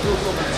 เ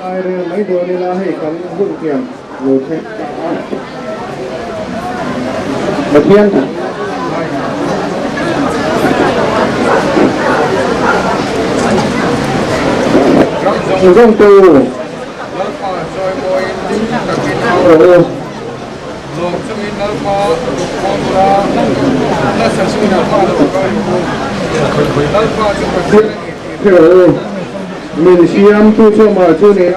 ai rồi mấy đứa này là hay cắm vững kiểm ngồi thế một thiên dòng từ mình siam tu cho mà chu ne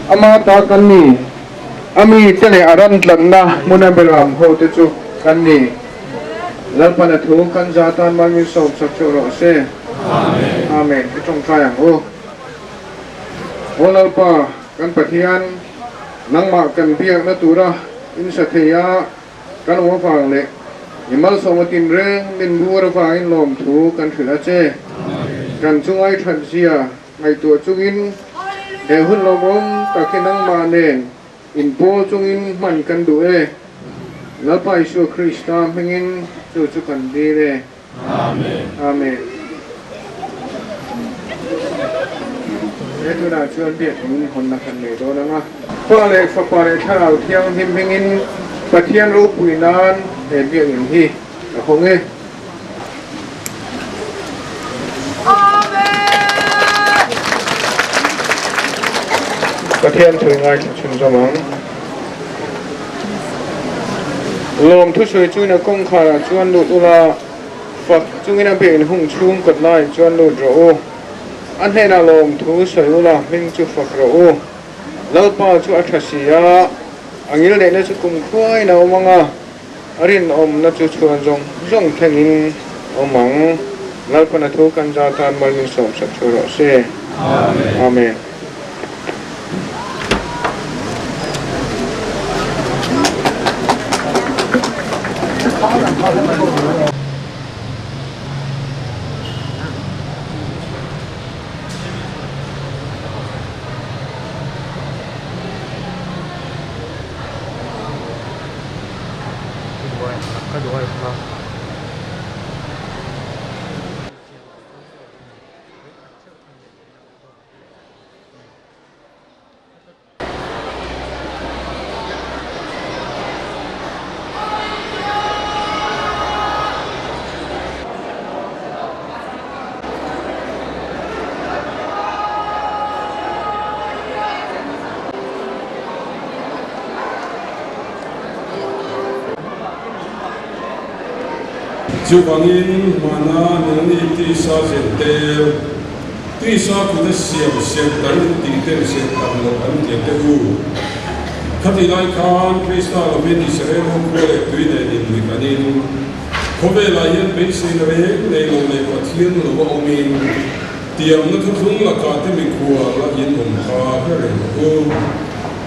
ama ta kan ni ami te ne aran tlan na muna belam ho te chu kan ni lalpana thu kan jatan ma mi so sak chu ro se amen amen ki trong khai ang o lalpa kan pathian nang ma kan piak na tura in sa theya kan wa phang le himal so matin reng min bu ra fa in lom thu kan thila che kan chungai than sia ngày tuổi chungin he hun lo bom ta khenang ma nen in po chungin man kan du e la pai su krista mengin chu chu kan di le amen amen tu da chuan biat min hon na kan le do na ma pa le fa pa le tharau thiang him mengin pathian ru puinan he biak in hi khong eประเทศช่วยงานชุนสมองลมทุช่วยช่วยนักกงขาชวนดูตุลาฝักจุงินเปลี่ยนหุ่งชุ่มกดไล่ชวนดูโรอันให้นาลมทุช่วยตุลามิ่งจุฝักโรแล้วป้าช่วยอัฐศิยาอันนี้เลยนะจุกุมควายนาวังอ่ะอรินอมนับจุชวนจงแทงินอมังแล้วปนทุกันจาทานมันมีสมสักชุโรเซอาเมน就光因mana能力地沙线的，地沙不得小线等地点线等我等点的路。他的来看，基督徒们以色列人过来对待你们看因，可为来因本身的人，内容内个天路个后面，点那ทุกๆละการที่มีครัวละยินผมพาเพื่อเรื่องกู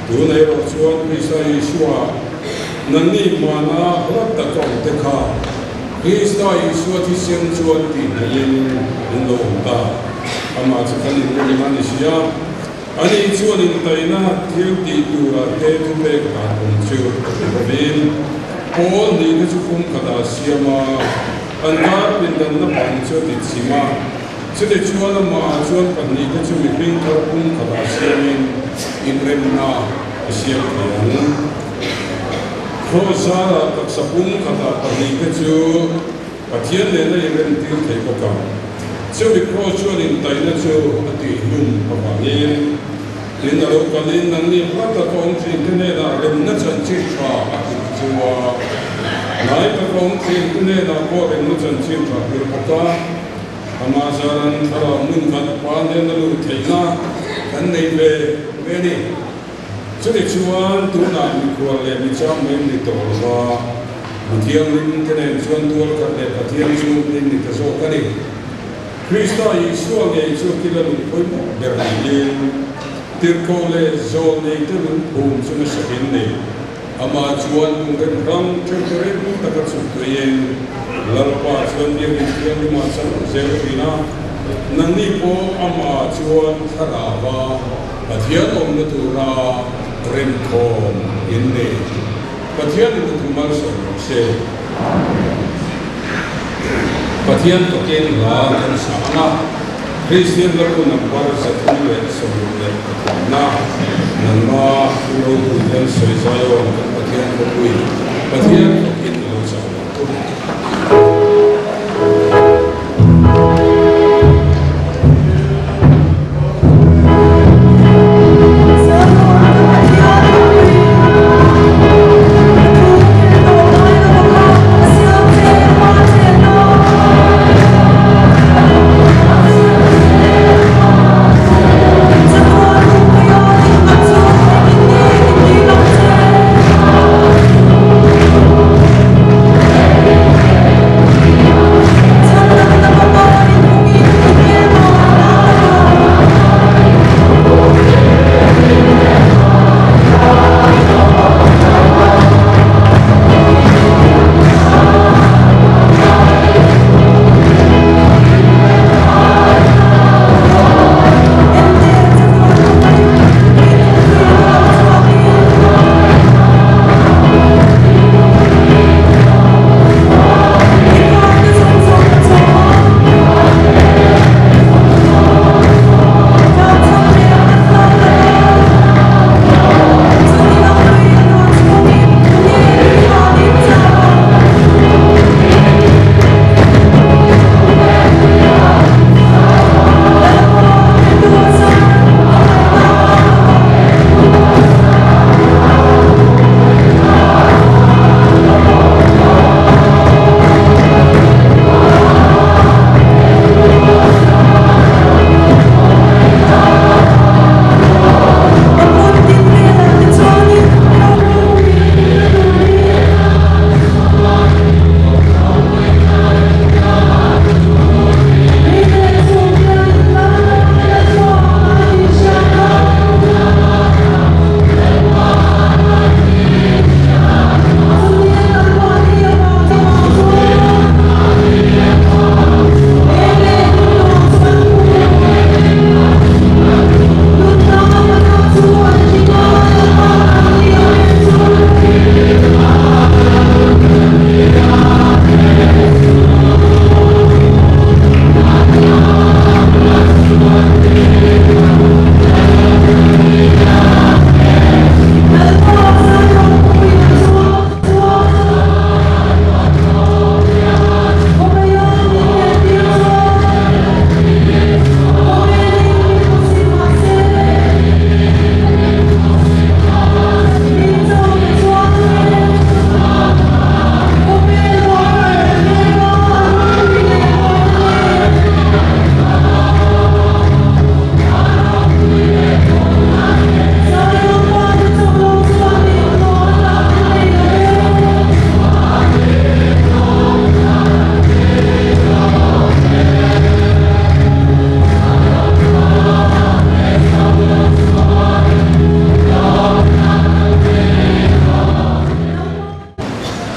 ดูในรถชวนพิสัยชัวนั่นนี่มานะรัตตะกองเตค่าคริสต์อิสวที่เสียงชวนที่ในยินโลกตาอามาจะกันในมันเสียอันนี้ชวนในน่ะเที่ยวตีตัวเทตุเบกการของเชื่อเป็นโอ้นี่ก็จะคุ้มกระดาษเสียมาอันนั้นเป็นดันนับพันเชื่อติดสิมาจะได้ชวนมาชวนกันนี้ก็จะมีเพียงแค่คุ้มกระดาษเสียมินอินเรนนาเสียเพียง โคซาระตักสปุงขณะปนิกจูปะเทียนเนี่ยได้เป็นที่เทปกันเจ้าวิโคชวนอินไตนะจูอดีลุ่มปะปะนี้ลินอารมณ์กันลินนั่นนี่พระตะกงที่ที่เนี่ยนะเริ่มนัดจันทร์ชาอดีจูว่านายตะกงที่ที่เนี่ยนะก็เริ่มนัดจันทร์ชาคือปะกะอามาจารันทรามุนกันปานเนี่ยนะลูกเทน่ากันในเบเบนี่สุดที่ชวนตัวนั้นมีความเล่นจำเป็นในตัวว่าบุตรยังลินที่เนี่ยชวนตัวกันเนี่ยบุตรยังชวนลินในตัวโซ่กันนี่คริสต์ยิสุเนี่ยยิสุที่เราลูกพูดเดี๋ยวนี้ติดโคเลโซนในที่มันภูมิสุนทรนี่อามาชวนตัวกันรังเชื่อมเรื่องตะกัดสุดตัวเองลาปาชวนเดียวกันที่เรามาสั่งเซลฟี่นะนั่นนี่พออามาชวนสระว่าปัจจัยองค์ตัวเราเริ่มคมอินเดียปัจจัยองค์ตัวมาส่งเสปัจจัยองค์ตัวเก่งลาจันสานะคริสเตียนเราคนนับว่าสัตว์นี้สมบูรณ์นะนั่นว่าเราคุยกันสวยใจว่าปัจจัยองค์ตัวคุยปัจจัยองค์ตัวเก่งเราจะ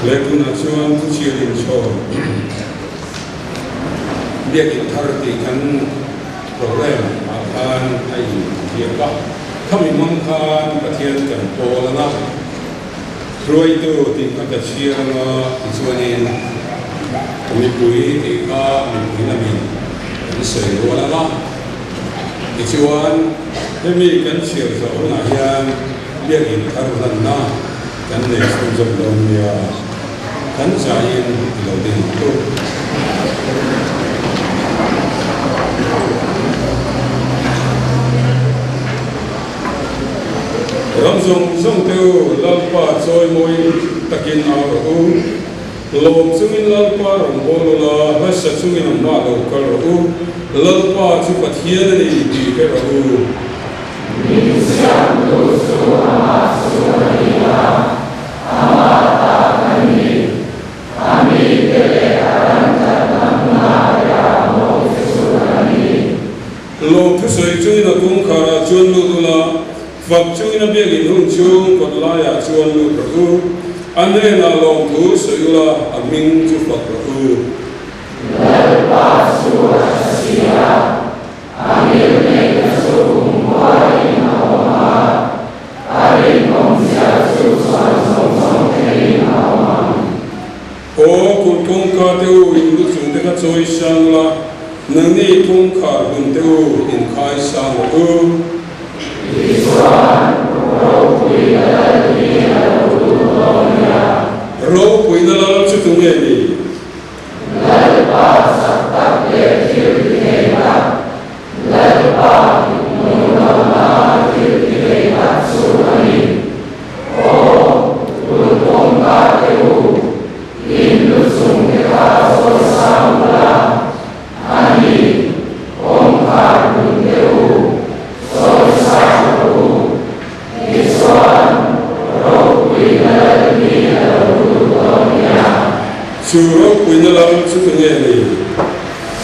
และคุณอาชวนผู้เชี่ยวชาญโชว์เรียกอินทาร์ติกันโปรแกรมอาคารไอ้เทียบว่าถ้ามีมังคารประเทศกันโตแล้วนะรวยตัวที่เขาจะเชียร์มาที่ส่วนนี้มีปุ๋ยที่ก็มีปุ๋ยน้ำมันเป็นเศษวัวแล้วนะที่ส่วนที่มีกันเชียร์สาวนายังเรียกอินทาร์ตินะ กันในสมจำลองยากันใจเราดึงตัวรำทรงทรงเตียวลับป่าซอยมวยตะกินเอาหูลมซึ่งอินลับป่ารำโบลลาบัสซึ่งอินมาโลกะหูลับป่าชุบเทียนนี่ดีเกะหูมิสัมตุสุมาสุริยาอามาตาคันนิอามิเกเลอารันตันนายาโมสุรานิลมทุสอยจุยนะกุงคาราจวนลุตุลาฝักจุยนะเบียกินหุ่นจุงกดลายาจวนลุกระหูอันเรนาลมทุสอยลาอามิงจุฝักระหูเลปาสุรัสยาอามิเนกสุงวารินาโอมาอาริมงเสียสุสันสงสงเทนาโอมาโอกุลกุงคาเตวอินดุสุงเตกะโซยชังลานังนี่กุงคาบุนเตวอินคายสังโออิสวานโรปุยนาลีนาตุโลเนียโรปุยนาลาจุตุเมนีเลปาสัตตะเปทิวเทนะเลปามุนานาทิวเทนะสุรานิโอตุตงกาเตวอินดุสุงเทกาโสสามลาอานิองคาบุนเตวโสสาอิสวานโรปุยนาลีนาตุโลเนียสุโรปุยนาลาจุตุเมนี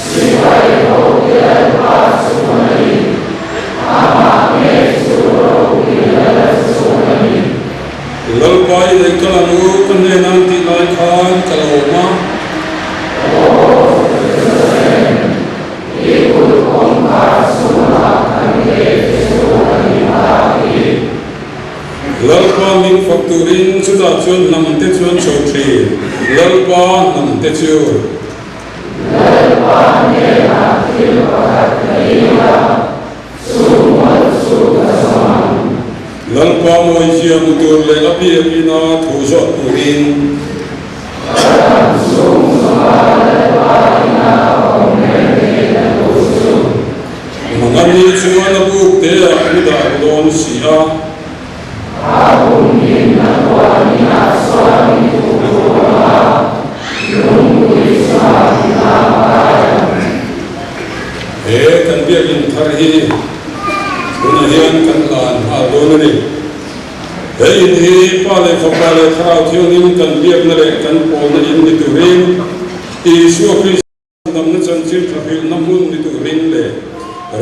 สิไวโรเกปาสุมานีอามาเมสุโรปุยนาลาสุมานีลลปายในกลานูกันเนนันติลายคานกลาโอมาโออิบุลองคาสุมาคันเกสุมานีมาอีลลปามิงฟักตูรินสุดาชวนนำเตชวนโชตรีลลปานำเตชวนลลปาเนนาทิลปะหัตถิยาสุมัสสุกสมังลลปามวยเจียมุตุเลอภิปินาทุจอตุรินสุสมาเลปาอินาองเนเนนะตุสุมังนีชวนบุกเตอะอุดาโดนสีอาอาบุญยินนะวานินาสวามิตุโกมาลุงวิสามินามาเอกันเบียกินทารีอุณเฮียนกันลานอาโดนนี่เฮ้ยนี่ปาเลฟปาเลคราวเที่ยวนี้กันเบียกนั่นแหละกันโอนอินดิตุรินอีชัวคริสต์นำนันจันทร์ทำให้น้ำมันดิตุรินเลย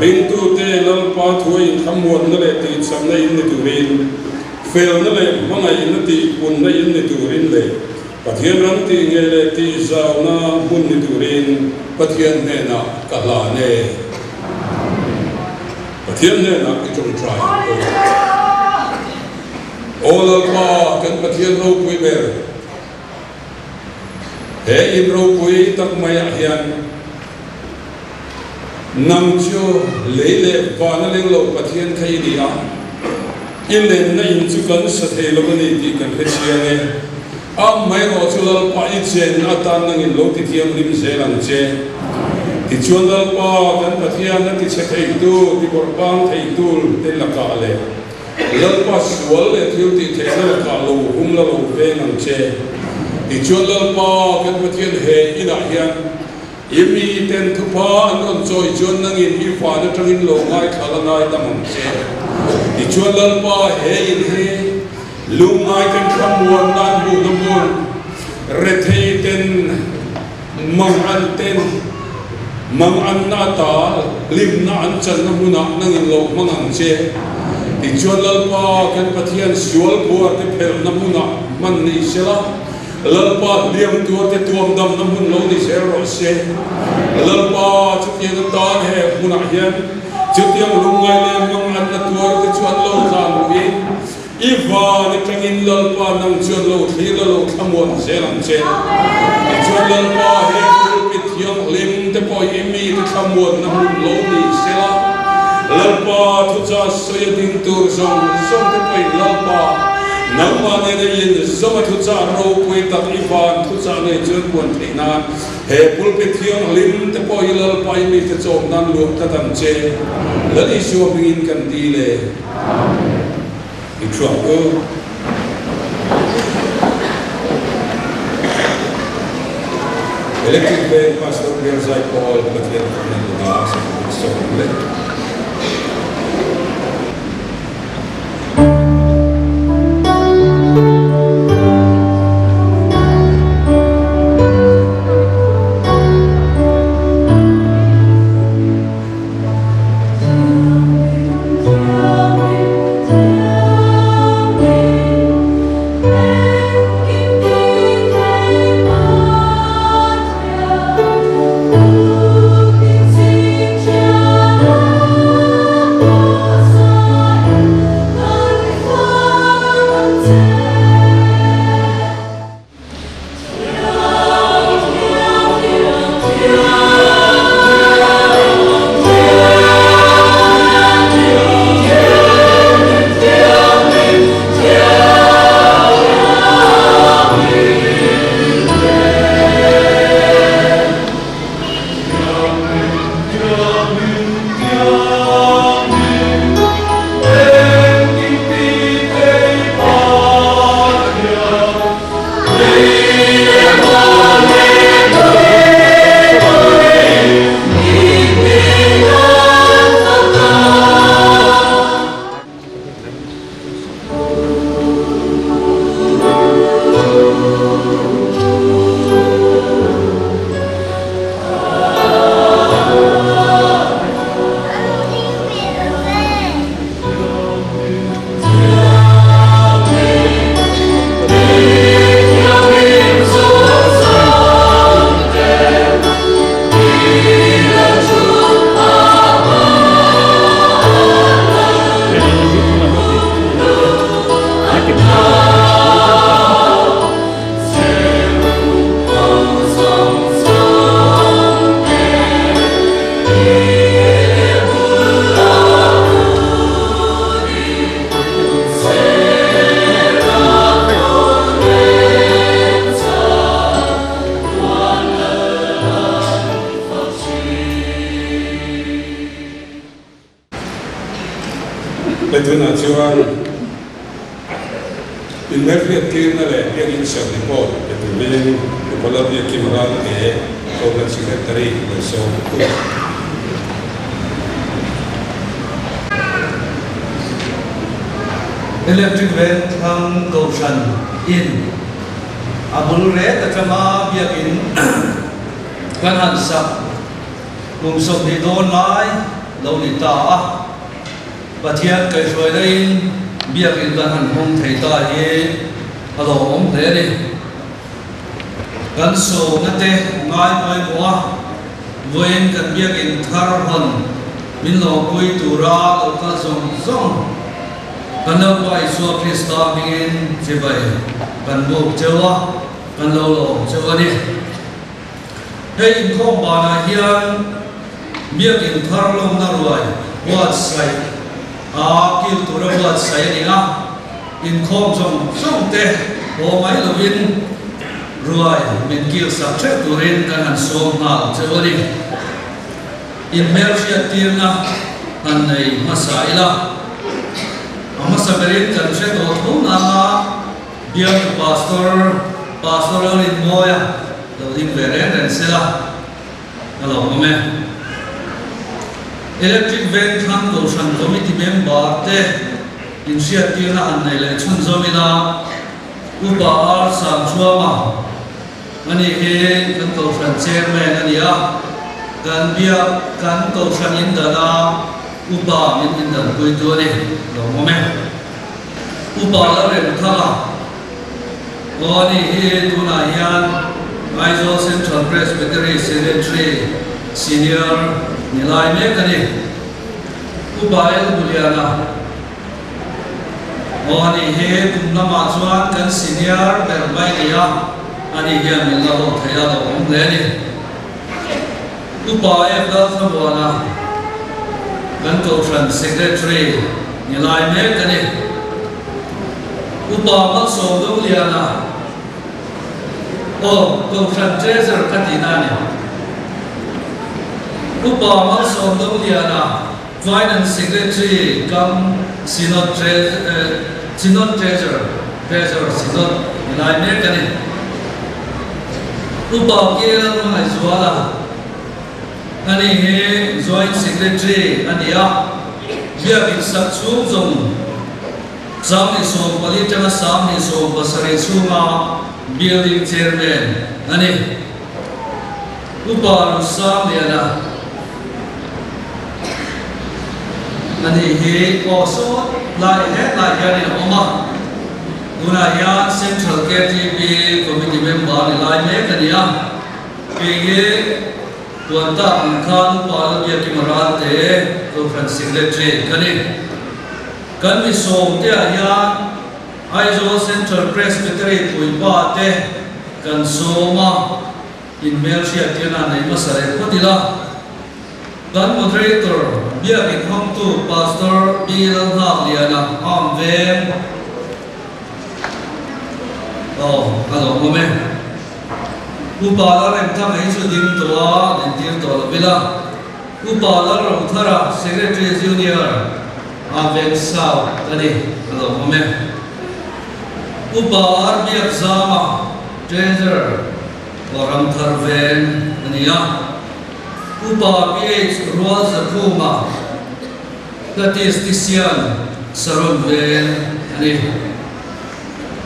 รินตุเตลลปาถวยขมวดนั่นแหละติดสำในอินดิตุรินเฟลนั่นแหละมังไงนั่นติปุนในอินดิตุรินเลยปะเทียนรันติเงเลติจาวนาบุญดิตุรินปะเทียนเนนะกะลาเนปะเทียนเนนะกิจงใจโอลปากันปะเทียนโรปุยเบรเฮอินโรปุยตักไม่เฮียนนำชั่วเล่เล่วานเล่งโลปะเทียนใครดีอ่ะอินเล่นในอินจุกันสเตลบันดีกันเพชียเนอ้าไม่รอชุลปาอิเจนอาตานนังอินโลติเทียมริมเซลังเจติชวนลปากันปะเทียนนั่นติเชตไอตูติกอร์บานไอตูเตลกาเลลปาสวลเลทิวติเทนลกาโลหุมลโลเวนังเจติชวนลปากันปะเทียนเฮอินาเฮียนยิมีเต็นทุพาอันนจอยจวนนังอินฮิฟาเนตรินโลง่ายขลังง่ายตมังเจติชวนลปาเฮอินเฮลุงง่ายกันขมวนนันบุนบุนเรทเต็นมังอันเต็นมังอันนาตาลิมนาอันจันนมุนักนังอินโลมังอันเจติชวนลปากันปะเทียนสวลบัวเตเพลนมุนักมันนิเชลาลปาเลี้ยงตัวเตตัวดำนมุนโลนิเชโรเซลปาจุดยังตาเฮมุนักเฮียนจุดยังลุงไงเลมังอันตัวเตชวนโลจานวีอีวานจังอินลปานังชวนโลทีลโลขมวนเซลังเซติชวนลปาเฮตุปิดยังลิมเตปอยมีเตขมวนนมุนโลนิเซลาลปาทุจาสยดิงตูร์ซงเตปอยลปา น Nang mane de yin zoma thu cha ro pui tak ivan thu cha ne chun pon thina he pulpit thiang lim te po hilal pai mi te chom nan lu ta tan che lani shu bingin kan di le i thua ko electric band pastor Gerzai Paul Pathian Fernando Das so le Betuna chuan in merriat kin na le in sham report betulin the Colombia Kimral ke Corporate Secretary so electric van thang Goshan in abul re ta chama biak in kan han sak lum som ni don lai lo ni ta Pathian kai shoi da in biak in kan han hom thei ta hi alo om the ni kan so na te ngai poi kwa voin kan biak in thar hon min lo pui tura lo ka song song kan lo pai so Krista bingin chibai kan bu chewa kan lo chewa ni hei in khom ba na hian biak in thar lom na ruai wat sai kil tura wat sai ni na in khom song song te ho mai lo win ruai min kil sa che turin kan han so na chewa ni in mercia tirna han nei masaila Amasaberit kan se do thum na biak pastoral in moya do in veren and sela hello me electric van than Goshan committee member te initiative na an nei le chun zomina upa ar sam chuama ani he kan Goshan chairman ania kan biak kan Goshan in dana upa min dan pui tu ni lo mo me upa la re thala oni he tu na hian Aizo Central Presbytery Secretary Senior nilai me kani upa el buliana oni he tumna ma chuan kan senior per mai nia ani hian min la ho thaya lo om le ni upa el da thamwana kan Goshan Secretary nilai me kani ปามักสมดุลเลียนะโอ้ตัวฉันเจสร์คตินาเนี่ยอุปามักสมดุลเลียนะ Finance Secretary กับ Synod Treasurer Synod หลายเมตกันนี่อุปาเกลมันไม่ชัวร์ละอันนี้เฮ Joint Secretary อันนี้อ่ะเบียกินสักชุมจงสามนิสงผลิตมาสามนิสงภาษาเรซูมา Building Chairman อันนี้อุปาลุสามเนี่ยนะอันนี้เฮโอโซลายเฮลายกันนี่ออกมาดูนะยา Central KTB Committee Member นี่ลายเมกันนี่อ่ะเฮตัวตาอังคารปาลเบียกิมราเตตัว Friend Secretary กันนี่กันมีส่งเตียยาไอโซ Central Presbytery ปุยป้าเตกันโซมาอินเมลเชียเตียนาในมาสระพุทธิละกัน Moderator เบียกินห้องตู้ Pastor บีลังหากเลียนะอ้อมเวนฮัลโหลโมเมอุปาลาเรมทั้งให้สุดิมตัวเดินทีมตัวละเวลาอุปาลาเราทาระ Secretary Junior อาเวนสาวกันนี่ฮัลโหลโมเมอุปาอาร์บีอักซามา Treasurer วารัมทาร์เวนกันนี่อุปาพีเอชรัวสคูมาสถิติเซียนสรุปเวนอันนี้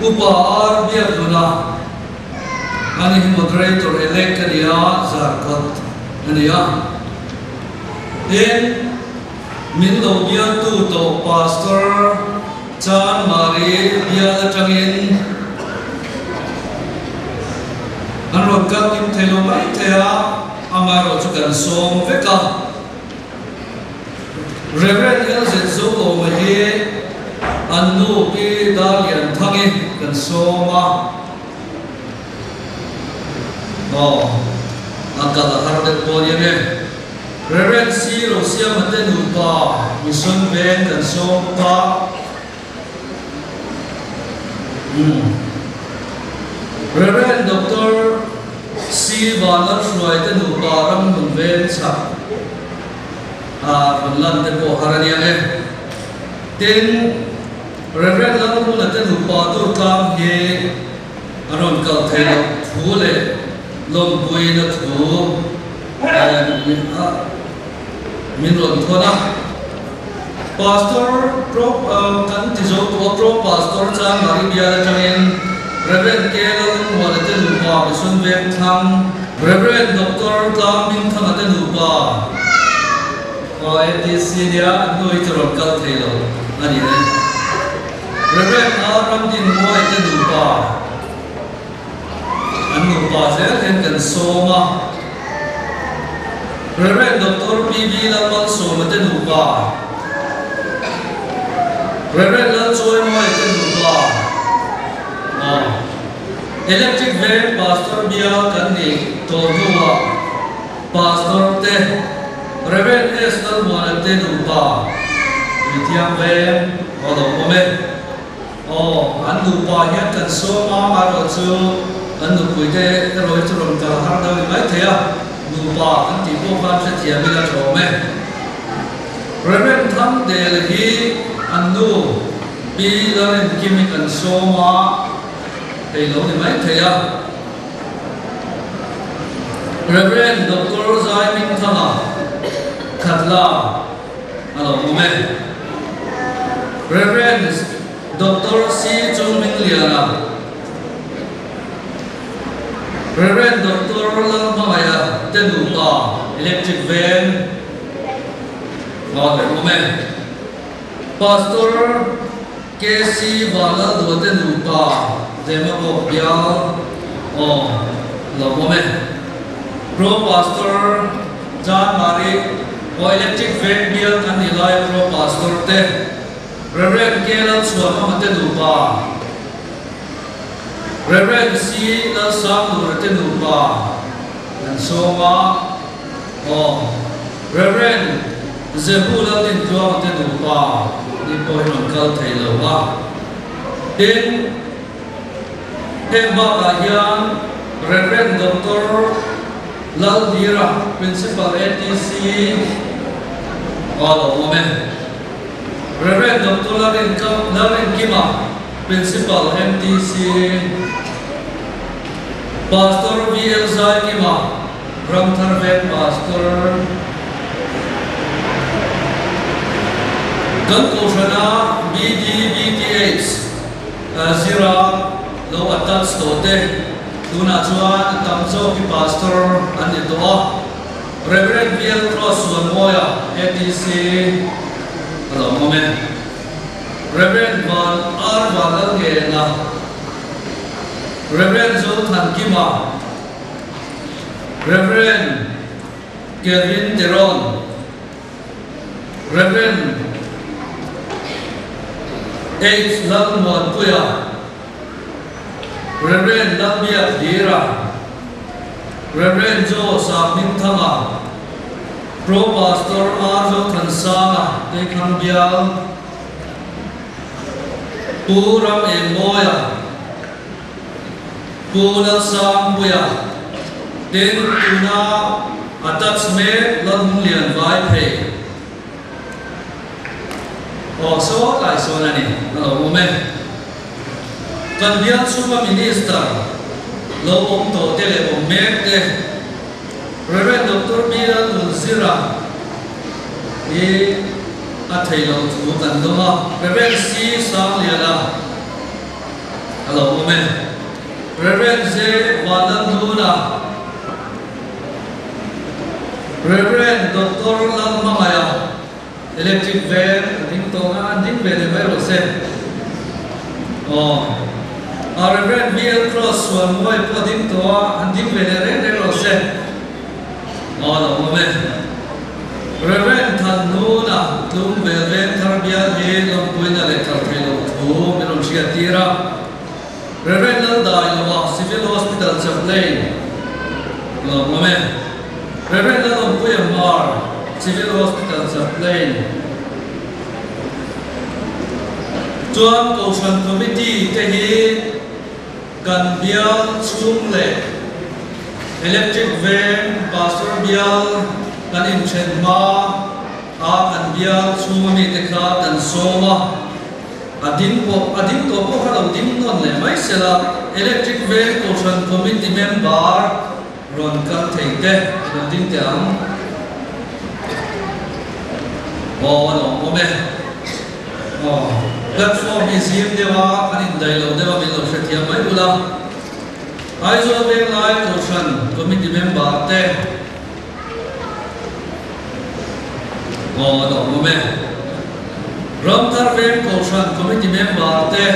อุปาอาร์บีอักนาอันนี้ Moderator elect กันนี่ซาร์กัตอันนี้เอ็นมินโลเบียตูโต Pastor จานมารีเบียจังอินอันรถกับอิมเทโลไม่เทียอามาโรจุกันส่งเวกา Reverend Elzit Zolo มาเฮอันนูปีดาเลียนทั้งอินกันส่งมาอันกัดฮาร์เดตโปเนียนReverend C. Rosia Matenupa, Mission Ben dan Sompa. Reverend Dr. C. Valar Shroy Tenupa Ram Ben Sa. Penlan Tepo Harania Ten Reverend Lamun Tenupa Turkam He Aron Kal Telo Thule Lom Pui Na Thu min ron thona pastor pro kan tizo pro pastor chan mari bia chamin reverend kelon walate lupa mission vem tham reverend dr tam min tham ate lupa OFDC dia noi tron kal thelo ani ne reverend aram din mo ate lupa anu pa se hen kan soma Reverend Dr. P.B. Lamal Somate Nupa Reverend Lanchoy Moite Nupa Electric Van Pastor Bia Kandi Todua Pastor Te Reverend S. Nalmonate Nupa Vithiam Van Odo Ome An Nupa Hian Kan Soma Maro Chu An Nupuite Roi Churon Kalahar Dawi Mai Thea Nupa kan tipo kan se tia bila chome Reverend tham del hi anu bi lain kimi kan soma ei lo ni mai theya Reverend Dr. Zai Min Thama Khatla alo me Reverend Dr. C. Chung Ming Liana Reverend Dr. Lamaya Tenupa Electric Van Pastor K.C. Vala Tenupa Demago Bial Pro Pastor John Marie Electric Van Bial and Eli Pro Pastor Te Reverend Kelan Swama Tenupa Reverend C. Lasam Tenupa and Soma Reverend Zebula Tintuang Tenupa Nipo Hinon Kal Tailawa tin hemba kahian Reverend Dr. Laldira Principal ATC all women Reverend Dr. Larin Kima Principal MTC Pastor V.L. Zai Kima Ramtharvet Pastor Gankoshana BD BTH Zira Lo Atats Tote Tuna Chuan Tamso Ki Pastor Anito Reverend V.L. Cross Moya ATC Hello moment Reverend Van R. Valangena Reverend Zoltan Kima Reverend Kevin Teron Reverend H. Lalmuan Puya Reverend Lamia Dira Reverend Joe Samin Thama Pro Pastor Arjo Tansana Tekhan Bial Puram Emoya Puna Sambuya Den Tuna Attachment Lamlian Vaipe So like so nani moment Kandian Super Minister Lo Om To Tele Om Mekte Reverend Dr. B.L. Ulzira Athai Lo Tu Kandoma Reverend C. Sangliana Hello moment Reverend Z. Valanduna Reverend Dr. Lalmamaya Electric van ding tonga ding van de vai rose Reverend V.L. Cross wan moi po ding toa ding van de rose lo moment Reverend Thanuna tum Belven Tharbia he lom puina le tharthelo thu melom siatira Reverend Naldai lo Civil Hospital Chaplain lo moment Reverend Lom Puyamar Civil Hospital Chaplain Chuan Koshan Committee Tehi Kan Bial Chung Le Electric Van Pastor Bial Kan Inchen Ma Kan Bial Chung Mi Tekha Kan Soma Adin To Po Kalau Din Non Le Mai Sela Electric Van Koshan Committee Member Ron Kan Teite Ron Din Tiang no moment platform museum dewa kanin dailo dewa bilo shathia mai ula aizo bank live ocean committee member te no moment Ramthar bank ocean committee member te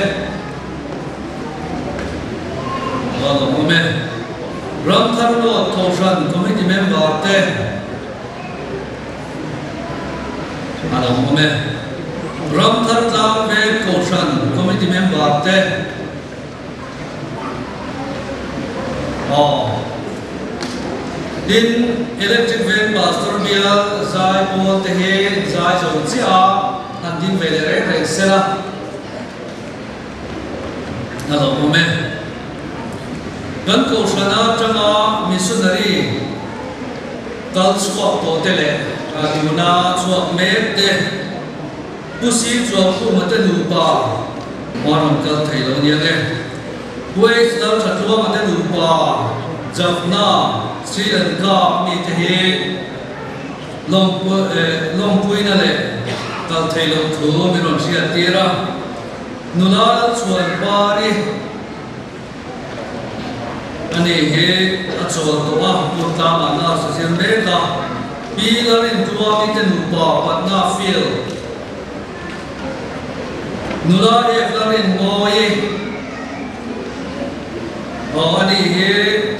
no moment Ramthar Road ocean committee member te Hello, moment. Ramthar Lam Van Koshan Committee Member te. Din Electric Van Pastor Bial Zai Paul Tehe Zai Zonzia Andin Velere Rexela. Hello, moment. Gan Koshana Changa Missionary Kalswap Totele. Aduna chuak mete pusi chuak khu mate lupa maram kal thailo nia le waste dal thatwa mate lupa japna Sri Lanka mi te lompuina le kal thailo thu mi ron sia tira nulal chuan pari ani he achol to a purta mana social media Pilar in tua kita lupa patna feel nula eklar in moi ani he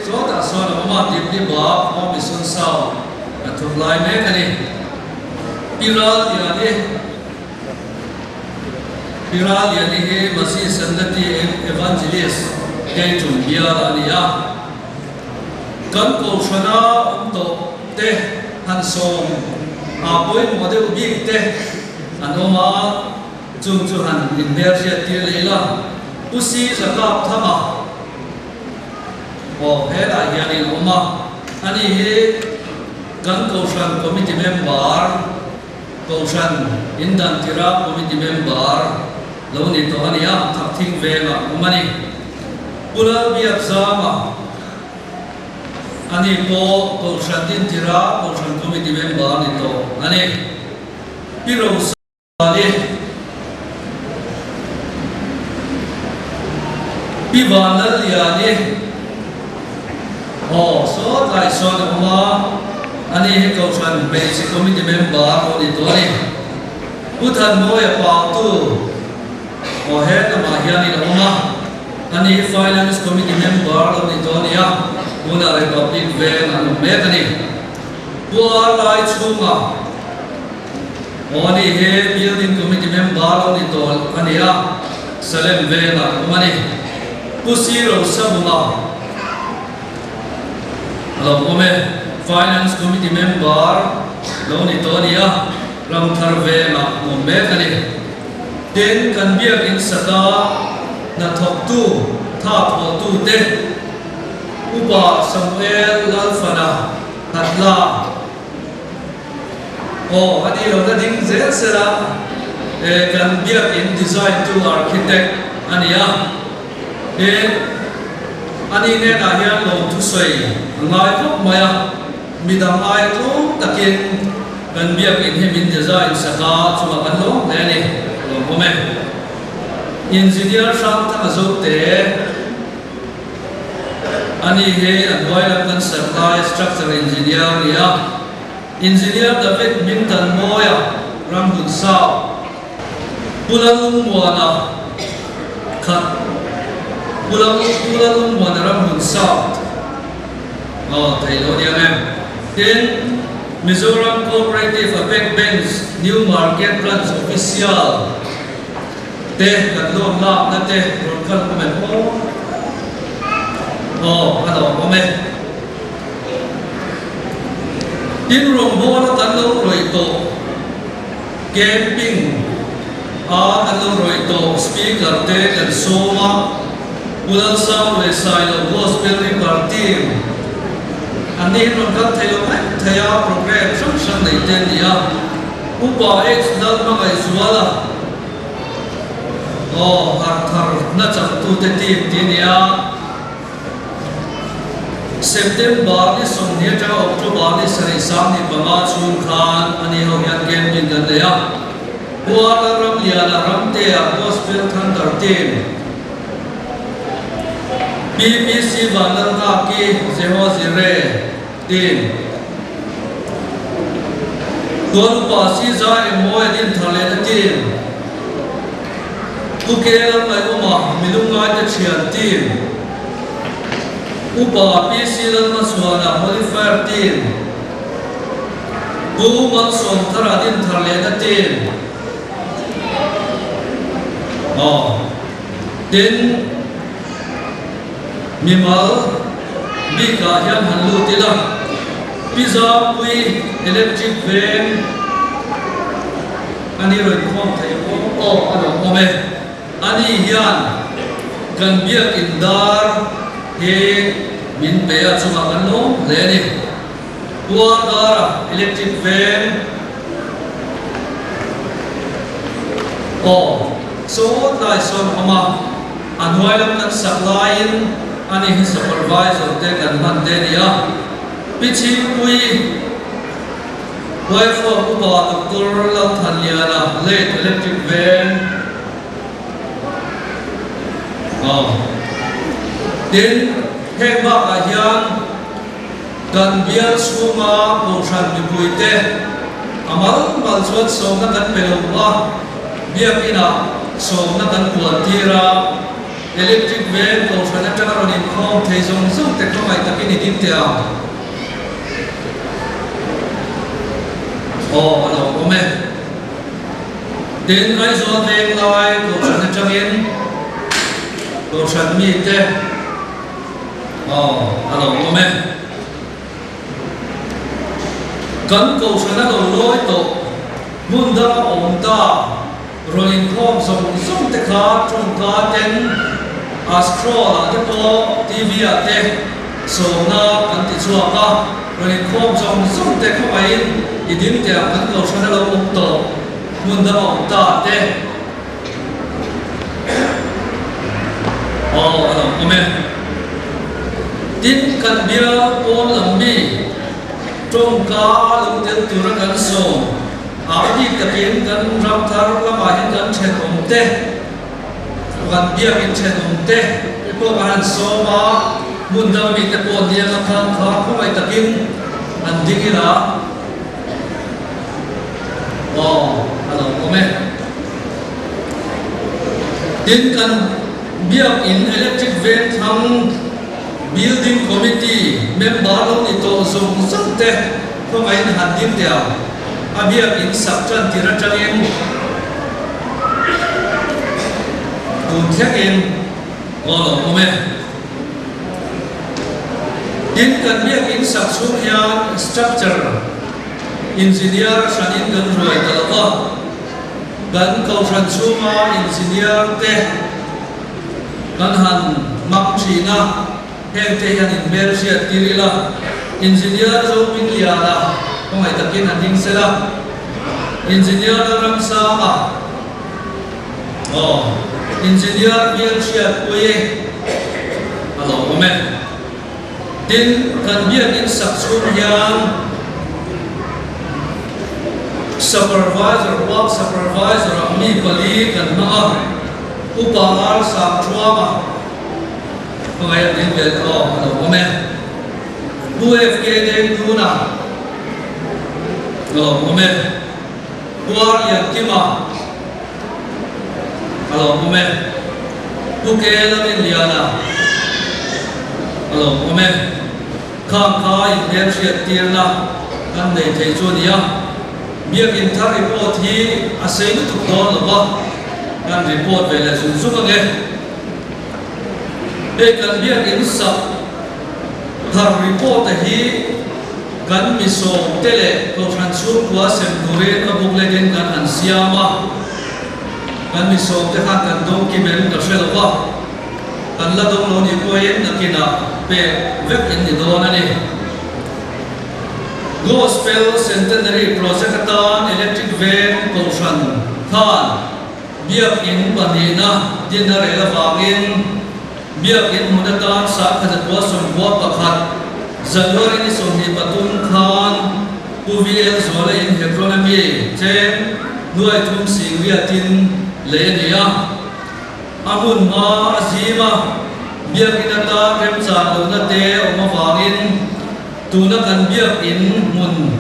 so mama tip ba mo misun sao atuk lai me kani piral yani he masih sandati evangelist kay tumbiya ania kan ko shana to te han som apoi model big te anoma chung han in there sia ti leila pusi zakap thama o hela yani oma ani he kan kaushan committee member kaushan indan tira committee member lo ni to ania thak thing ve ma umani pula biak zama ani po kaushan din tira kaushan committee member ni to ani piro ani pivanal yani so lai so na ma ani he kaushan basic committee member ko ni to ni uthan moya pa tu o he na ma yani na ma ani finance committee member ko ni to ni ya una republic ve na me kani pua lai chunga oni he building committee member ko ni to ani ya salem ve na mani pusiro sabuma lo kome finance committee member lo ni to nia ram tharve ma mombe kani den kan biak in sata na thok tu tha tho tu te upa samuel lalfana hatla adi lo da ding zel sera kan biak in design to architect ania ani ne na hian lo thu sei ngai khop maya midang ai tu takin kan biak in hemin design saka chuma kan lo ne ni lo kome engineer sang ta zo te ani he adwai la kan supply structural engineer ya engineer David Minton moya rambun sao pulang muana khat pulang muanaram South thầy lo dia em then Mizoram Cooperative Effect Banks New Market Branch Official te kan lo la na te ron kan ko men ado ko men tin rong bo na kan lo roi to camping kan lo roi to speaker te kan soma Pulang sao le sai lo gospel repartim ani ron kan thayo thaya program sang nei ten dia upa ex dal ma ngai suala har thar na cham tu te tim tinia September ni som ni ta October ni sari sam ni banga chun khan ani ho yan game din dan ya puala ram lia la ram te gospel than tar tim BBC Vananga ki Zeho Zire Din Don Pasi Za Emoy Din Thale Na Din Kukelam Lai Uma Milungai Ta Chian Din Upa PC Lan Maswana Modifier Din Man Som Thara Din Thale Na Din Din Mimal bika hian hanlu tila pizza pui electric van ani roi khom thai ano ome ani hian kan biak indar he min pe a chuma kan lo le ni tua dara electric van so lai son ama anwai lam kan supply ani hi supervisor te kan man de dia pichi pui wife of upa doctor la thaliana late electric van then hekba ka hian kan bial suma poshan mi puite amal malchot so na kan pelwa biakina so na kan kuatira electric van ko sana ta ron in khom thei zong zong te ko mai takini din te ano ome den ai zo teng lai ko sana changin ko san mi te ano ome kan ko sana lo loi to munda om ta rolling khom zong zong te kha chung ka ten Astro la te po TV ate so na kan ti chuak ka ri khom jong zum te kho ai idim te kan lo chana lo uk to mun da ong ta te amen tin kan bia on lambi trong ka lu te tu ra kan so a di ka tin kan ram thar la ma hin kan chen ong te kan bia in chen ong te ko kan so ma mun da mi te po dia na kha ko mai takin an dingila amen tin kan bia in electric van thang building committee member long ni to zong sante ko mai na han dim dia abia in sakchan tira changin tu thekin amen tin kan bia in saksu hian structure engineer shanin kan roi talawa kan ko than chuma engineer te kan han mak thina heng te hian in bel sia tirila engineer zo min liala ko mai takin an ding sela engineer ram sa ma engineer bel sia koye amen tin kan bia in saksu hian supervisor mi pali kan ma upahar sam chuama ngai din bel amen UFK de duna amen war ya kima amen buke la min liana amen kham khai der sia tirna kan nei thei chu nia biak in thar report hi asei tu don lawa kan report ve la sun su nge e kan biak in sa thar report hi kan mi so tele ko transfer kwa sem dure ka bukle den kan an siama kan mi so te ha kan dong ki ben da shelawa kan la dong lo ni ko yen nakina pe vek in ni don ani Gospel Centenary Project atan electric van construction than biak in banina dinare la wangin biak in mudatan sa khajatwa somwa pakhat January ni somni patun khan UVL zole in heteronomy chen nuai thum singriatin lenia amun ma azima biak in ata remsa dona te oma wangin tuna kan biak in mun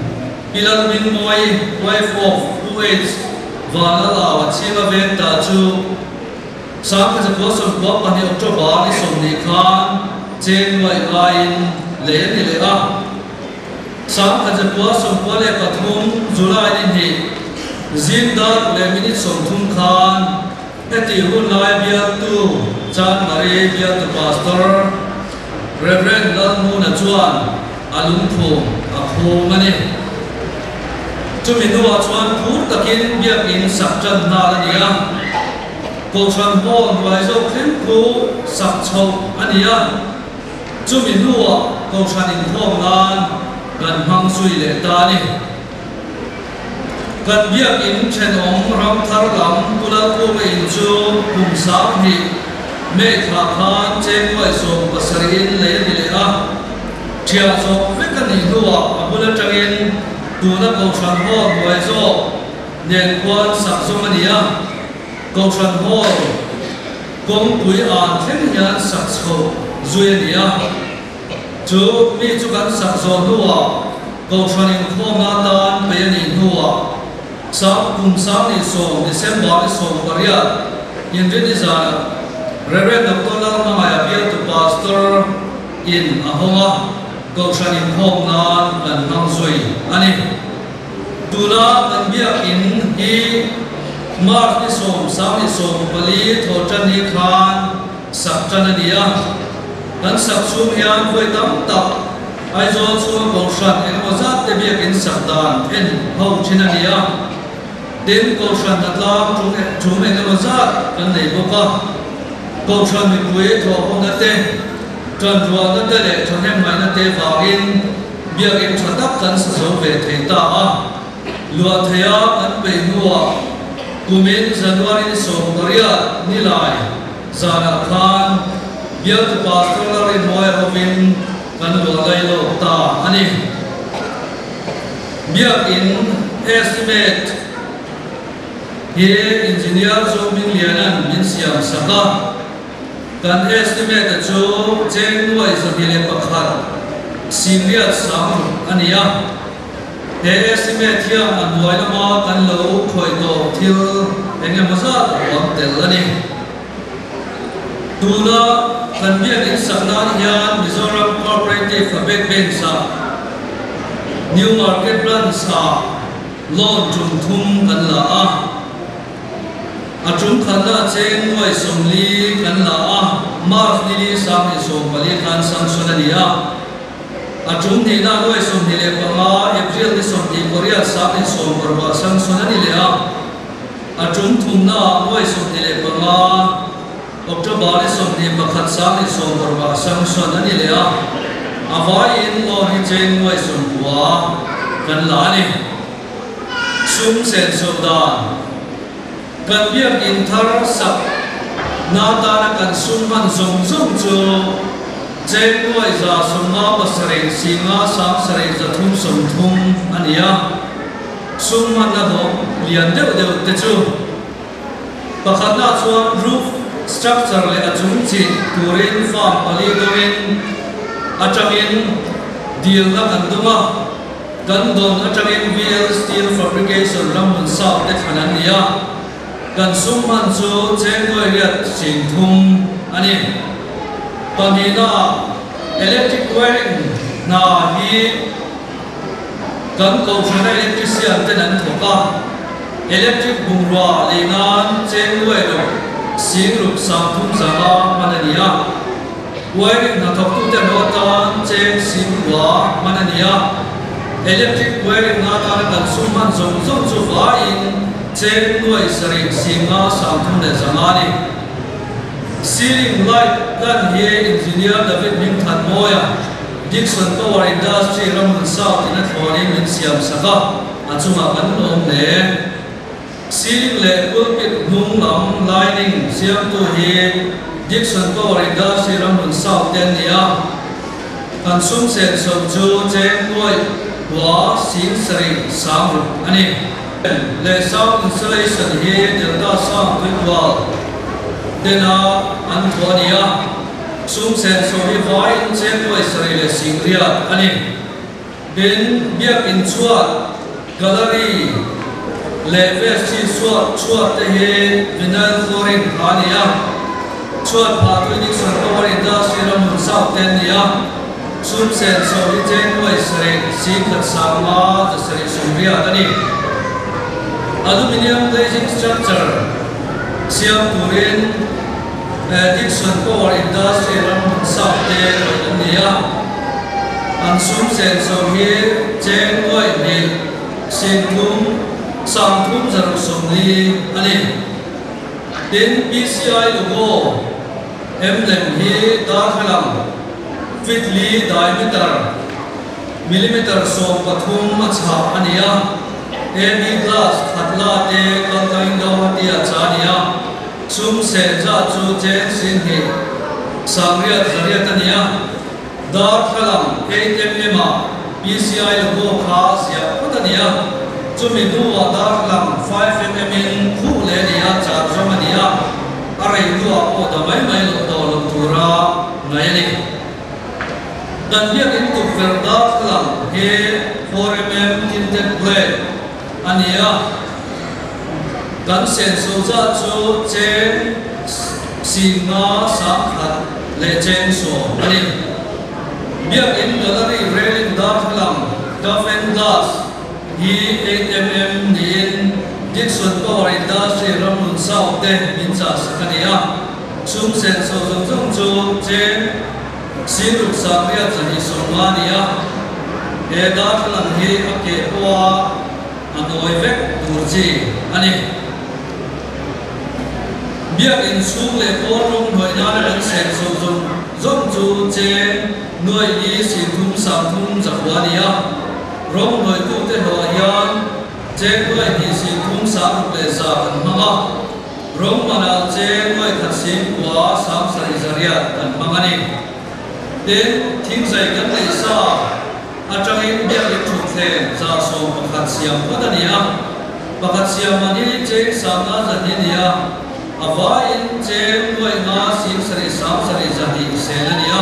pilal min moi wife of UH wala lawa chima ven ta chu sam ka ko som ko pani October ni som ni khan chen wai lain le ni le a sam ka ko som ko le pathum July ni hi zindar le minit som thum khan eti hun lai biak tu chan mari biak tu pastor Reverend Lalmu na chuan alung pho apho mane chumi nuwa chuan phur takin biak in sakchan na ania ko chan ho nuai zo khem khu sak chho ania chumi nuwa ko chan in thom nan kan hang sui le ta ni kan biak in chen ong ram thar lam pula ko in chu kum sa hi me tha khan chen wai so pasarin le ni le a chia so vekani nuwa abula tangin tuna ko chan ho nuai zo nen kwan sak so mania ko chan ho kong pui an thlen hian sak so zui nia chu mi chu kan sak so nuwa ko chan in khom na tan pe ni nuwa sa kum sa ni so December ni so paria in Veneza Reverend Dr. Lalmaya Bial to pastor in Ahoma ko chan in khom na kan hang zui ani tuna kan biak in hi March ni som sang ni som pali thotan ni khan sakchan ania kan sak sum hian voi tam tak ai zo chu ko shan en mo zat te biak in sakdan en ho chin ania den ko shan atlam chu me mo zat kan nei boka ก็ชวนมีคุยทอพงนั่นเองจนรัวนั่นเด็กชนแห่งใหม่นั่นเองฝากอินเบียกินชดับกันสะสมเวทีตาลัวเทียอันเป็นหัวกุมินจันวารินสมกริยานิลายจานาคานเบียตุปาสตลารินมวยอวินกันลัวไลโลตาอันนี้เบียกิน estimate เฮอินจิเนียร์จงมิเลียนันมินเสียงสักการ estimate จูเจนด้วยสถิเลปขัดสิ่งเรียกสังอันนี้เฮ estimate เที่ยงอันด้วยละมากันโลคอยโตที่เป็นยังมาซาตัวเตลนี่ตัวละกันเบียกินสักนาทีอันมิโซรัม cooperative กับเบกเบนซา New Market Plan ซาลอนจุ่มทุ่มกันละอาจุ่มขันละเจนด้วยสมลีกันละมาร์ฟนิลีสามในสมบริการสังสุนันีอาจุ่มนี่น่าด้วยสมนิเลปงาเอพริลที่สมดีโคเรียสามในสมบริการสังสุนันีเลยอาจุ่มทุ่มน่าด้วยสมนิเลปงาออกจากบ้านสมดีบักขัดสามในสมบริการสังสุนันีเลยอาวายินโอริเจนด้วยสมบัวกันละนี่ซุ่มเซนสุดากันเบียกอินทาร์สับนาตานักันซุ่มมันซุ่มจูเจนด้วยจะซุ่มนาบสเรสิงาสามสเรจะทุ่มซุ่มทุ่มอันนี้ซุ่มมันนะผมเลียนเดียวเตจูปะขันนาชวนรูฟสตรัคเจอร์เลยอาจุนจิตตูรินฟาร์มพลีโดวินอาจารย์ดีลนักันตัวกันโดนอาจารย์ VL Steel Fabrication รำมุนสาวเด็กขนาดนี้กันซุ่มมันจูเจนด้วยเรียกสิงทุ่มอันนี้ตอนนี้น่ะ electric wiring น่ะฮีกันก็ใช้ electrician เป็นอันถูกป่ะ electric บุงรัวเลยนั้นเจนด้วยลูกสิงลูกสามทุ่มสามมันนี่wiring น่ะทุกทุกเดือนวันจันทร์เจนสิงรัวมันนี่ electric wiring น่ะตอนกันซุ่มมันจูฟ้าอินเจนด้วยสริสิงาสามทุ่มเดือนสามนี่ ceiling light ด้านเฮอินจิเนียร์ดาวิดมิงทันโมยดิกสันตัวอินดัสทรีรำมุนสาวที่นัทวารีมินเซียมสักอันจุมากันลงเล่ ceiling เล่ปุ๊บปิดนุ่งลำ lining เสียงตัวเฮดิกสันตัวอินดัสทรีรำมุนสาวเต็นเนี่ยกันซุ่มเสร็จสมจูเจนด้วยหัวสิงสริสามรูอันนี้เลเซอร์อินสตาเลชันเฮเดลต้าสามวิวอลเดน่าอันตัวนี้ซุ่มเซนโซวิฟายเจนด้วยสริเลสิงเรียอันนี้เป็นเบียกินชวดแกลเลอรี่เลเวสที่ชวดเตเฮวินัลฟลอรินอันนี้ชวดพาตุนิกสันตัวอินดัสที่เราหมุนสาวเต็นนี้ซุ่มเซนโซวิเจนด้วยสริสิงขัดสามมาจะสริสิงเรียอันนี้Aluminium glazing structure เสียงตูรินดิกสันโกวอินดัสทรีรำมุนสาวเตลอันนี้อันซุ่มเซนโซฮีเจนด้วยมีสิงทุ่มสามทุ่มจะรุสมลีอันนี้ดิน PCI ลูโก้เอ็มเลมฮีดาร์ขลังฟิตลีไดมิเตอร์มิลลิเมตรส่งปฐุมมัชาอันนี้AB glass ขัดลาเตกันกันดาวที่อาจารย์เนี่ยซุ่มเซนจะจูเจนสินเหสังเรียตันเนี่ยดาร์ขลัง 8mm PCI ลูกโก้ขาเสียพัฒเนี่ยจุดมีดูว่าดาร์ขลัง 5mm คู่เลเนี่ยจากจอมันเนี่ยอะไรตัวโอ้แต่ไม่ลดตัวลงตัวระไงนี่ดันเรียกอินทุกเฟลดาร์ขลัง 4mm tinted plateอันนี้กันเซนโซจะจูเจนสิงาสังขัดเลเจนโซอันนี้เบียกอินแกลเลอรี่เรลิงดาร์ฟลังดัฟเฟนกลาสฮี 8mm นี่ดิกสันก็อินดัสทรีรำมุนสาวเตมินจัสกันนี้ซุ่มเซนโซจงจูเจนสิงลูกสังเรียจันอิสมานีเอดาร์ฟลังฮีโอเคปัวอันโอยเวกดูจีอันนี้เบียกอินสูงเลยโอรุ่งหน่วย จักวานียร้องโดยตู้เตหัวยานเจ้าด้วยที่สิทุ่งสามเลสากันมังร้องมานาเจ้าด้วยขัดสิงกว่าสามสริจริยกันมังนี่เด่นทิ้งใจกันเลสาอาจารย์เบียร์ทุกเทนจะส่งประคัดเสียงพัฒนียประคัดเสียงมันนี่เจ้าสามนาจันนียอาวาอินเจ้าด้วยนาสิงสริสามสริจริเสนนีย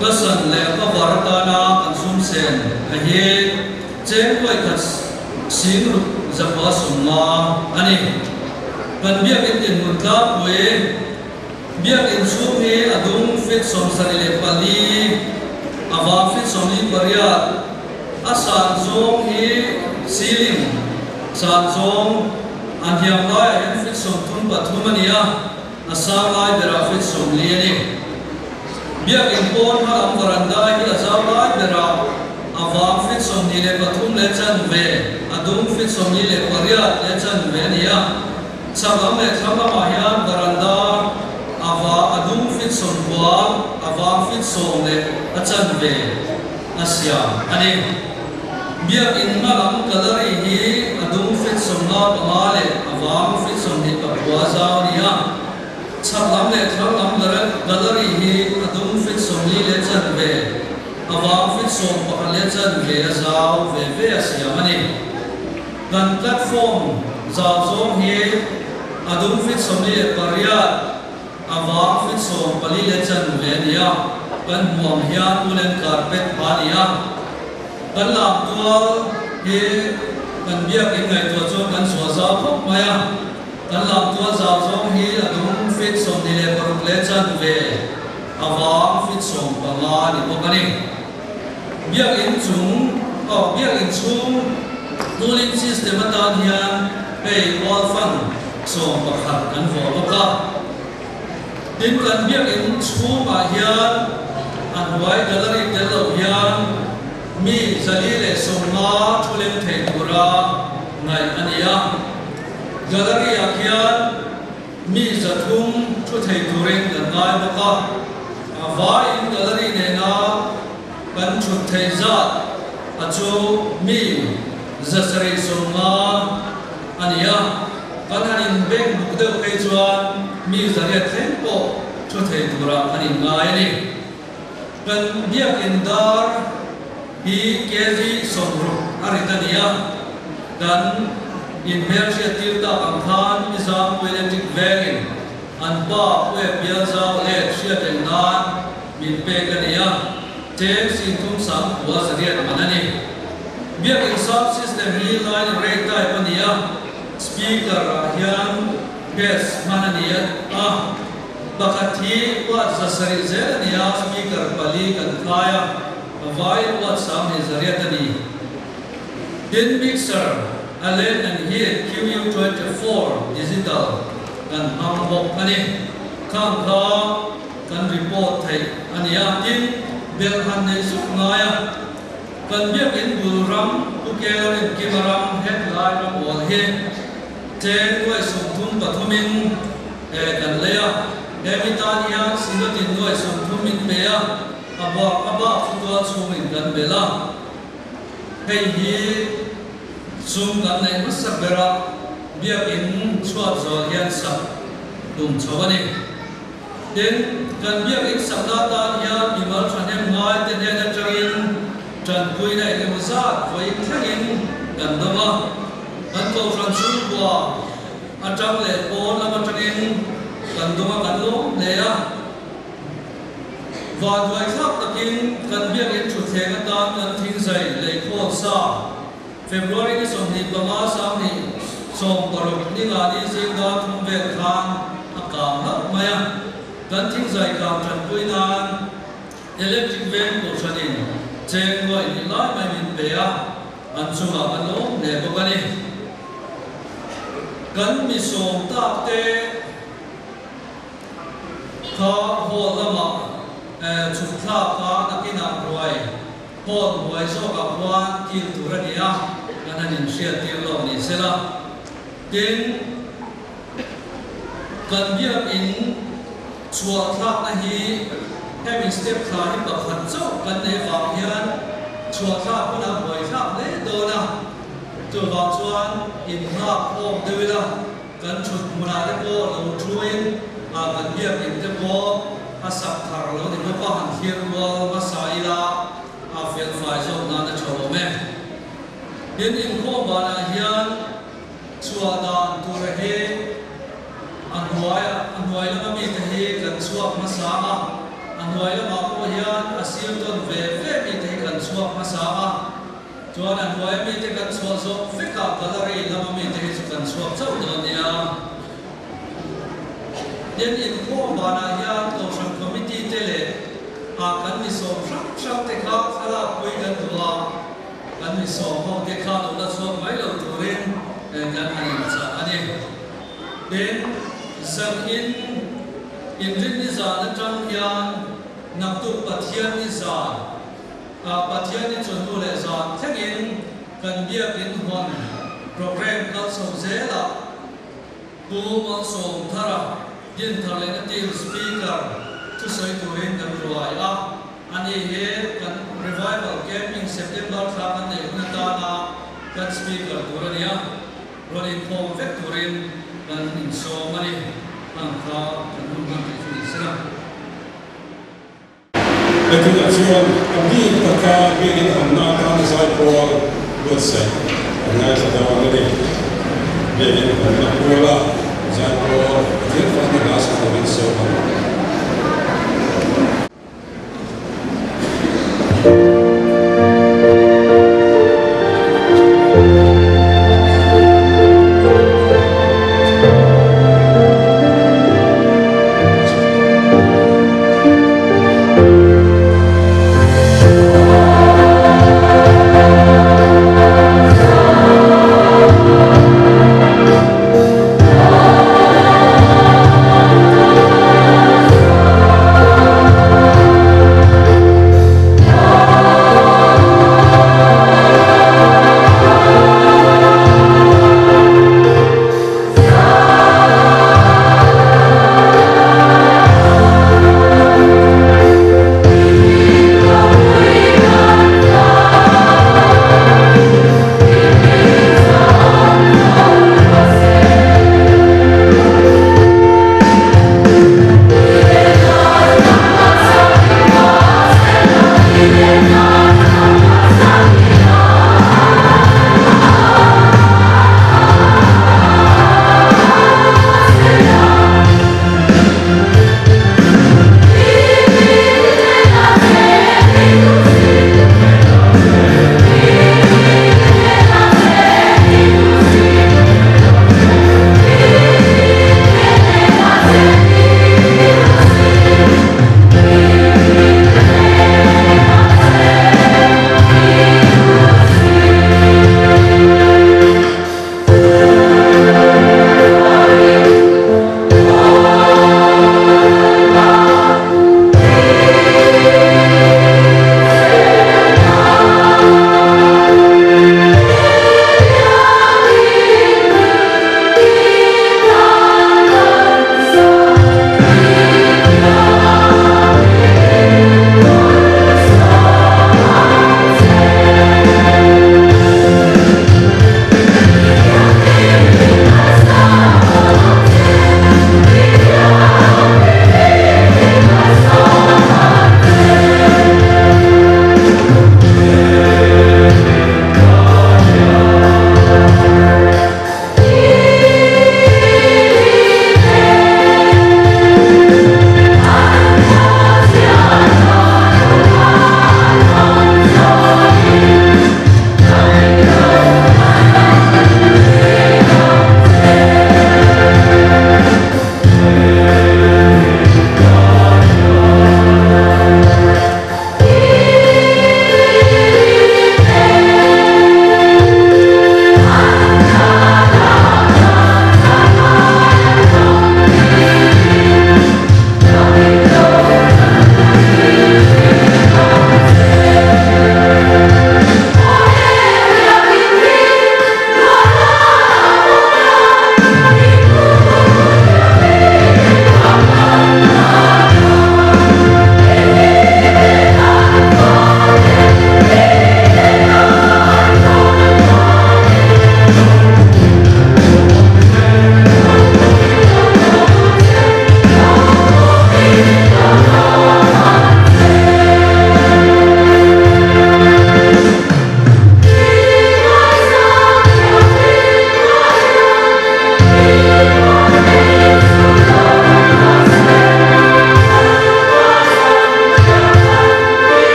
ก็สันเลวก็วารตานาอันสุนเซนเฮียเจ้าด้วยขัดสิงจะว่าสมมาอันนี้กันเบียกินดินมุนตาปุยเบียกินสุเฮอดุงฟิตสมสริเลปลีอาวาฟิตสมลิบริยาอาสานจงเฮซีลิงสานจงอันที่ยังได้เห็นฟิตสมทุนปัทุมันียอาสาไลเดราฟิตสมลีนี่เบียกินปนฮาอัมกรันได้ที่อาสาไลเดราอาวาฟิตสมลีเลปทุมเลจันเวอดุงฟิตสมลีเลปริยาเลจันเวนี่ยสักครั้งทำมาเฮียนกรันดาอาวาอดุงฟิตสมบัวอาวาฟิตสมเลอาจารย์เวอาเซียอันนี้เบียกินมาลำกระดารีฮีอดุงฟิตสมลาปมาเลอาวาฟิตสมเลปบัวซาวนี่ยสักครั้งทำลำกระดารีฮีอดุงฟิตสมลีเลจันเวอาวาฟิตสมปะเลจันเวซาวเวอาเซียอันนี้กันแพลตฟอร์มซาวโซฮีอดุงฟิตสมลีปริยัตอาวาฟิตสมปลีเลจันเวนียกันห่วงเฮียอุเลนคาร์เปตพานียกันหลับตัวเฮกันเบียกยังไงตัวโจกันสวดซาพกมายังกันหลับตัวซาโซฮีอดุงฟิตสมลีปรุเลจันเวอาวาฟิตสมปลานี่พวกนี้เบียกอินจุงเบียกอินจุงดูลินซิสเตมตานเฮียไปวอลฟังส่งประคัดกันหัวก็ดินกันเบียกอินชูมาเฮียนอันไว้กระดาษเดลเฮียนมีจลีเลสงมาทุเลนเทกุระในอันนี้กระดาษอาเฮียนมีจัตุงทุเทกุเรงกันได้บุกวาอินกระดาษเนนากันชุดเทจัดอาจูมีจัสริสงมาอันนี้กันหันเบงบุกเดอร์ไปจวนมีจริยเทมโปชุดเทตุระอันนี้ง่ายนี่กันเบียกินดาร์ฮีเกจิสมรุอาริตานียกันอินเมอร์เชียติลตาอังคารมิซามเวเลติกเวกินอันป้าเวเบียซาเลเชียตินานมินเปกันนียเจสินทุมสัมหัวจริยมันนี่เบียกินซับซิสเต็มฮีไลน์เรกได้ปนียspeaker ahian bes mananiya bakati wat zasari zelania speaker pali kan thaya vai wat samne zariatani din mixer alen and here QU24 digital kan ambok ani kham kha kan report thai ania tin bel han nei suknaya kan biak in bulram tukel in kimaram headline ram wal heเจนด้วยสมทุนปัทมินกันเลยมิตานียสินตินด้วยสมทุนมินเบียอบาฟุตัวสมินกันเบล่าให้ฮีซุมกันในมัสเบระเบียกินชวดจอยันสับดุมชาวนี้เด่นกันเบียกินสัปดาห์ตานียมีมาชันเอ็มง่ายเต็นเฮนจังอินจันคุยในเอมุซาดไว้ทั้งอินกันดมาอันโตฟรันซูบัวอาจารย์เล่โอนแล้วมาจังอินกันดูมากันล้มเลยวันไว้ครับตะกินกันเบียกอินชุดเทกันตามกันทิ้งใจเลยโคตรซาเฟบรุรีส่งหิบประมาสามนี้ส่งปรุกนิลาดีสิงดาทุ่มเวทคานอากาศนักมากันทิ้งใจการจันปุยนานอิเล็กทริกเวนกุศลินเจงไว้นิลาไม่มินเบียอันสุมากันล้มเลยพวกนี้กันมีส่งตาเตะข้าหัวละมาชุดข้าข้าตะกินอะไร pon buai so ka wan kil turania kanan sia tir lo ni sela tin kan bia in chua thak na hi having step thla hi pakhat chau kan ne fa hian ชัวทราบผู้นำหวยทราบเลยโดนะจุดหลอกชวนอินทราบโอ้เดวิดากันชุดมุนาเตโกเราช่วยกันเบียบอินเตโกอาศักทารเราในเมื่อหันเทียนวัวมาสายละเฟียนฝ่ายชมนั้นโชว์แม่ยินอินโคบานาเฮียนชัวดานตัวเฮอันหวยแล้วก็มีแต่เฮกันชัวมาสาอันหวยแล้วมาโคเฮียนอาศัยต้นเวมีแต่กันชัวมาสาจวนอันหวยมีแต่กันชัวจบฟิกกับกันอะไรแล้วมีแต่กันชัวเจ้าเดินเนี่ยยินอินโคบานาเฮียนตัวสังคมมิติเตเลกันมีสองชักเตะขาสลับคุยกันตัวกันมีสองห้องเตะขาตัวชัวไม่เราตัวเองกันอันนี้จะอันนี้เด่นสังอินรินิจานัจังยานนับตุปัทยานิจาปัทยานิจนุเลจาทั้งอินกันเบียกินหันโปรแกรมกัดสมเจล่ะปูมันส่งทาระยินทะเลนตีสปีกเกอร์ทุกสายตัวเองกันรวยอันนี้เห็นกัน revival gaming September ครับอันนี้คุณตานากันสปีกเกอร์ตัวนี้รถอินโฟมเวกตัวเองกันอินโซมันนี่ทางเขากันมุ่งมั่นที่จะสร้างแต่ถึงอาชีพอันนี้ตะการเรื่องทำหน้าการสายพอลบดเสร็จงานจะทำอะไรเรื่องทำหน้าพอลสายพอลเรื่องฟังในลาสต์เป็นโซ่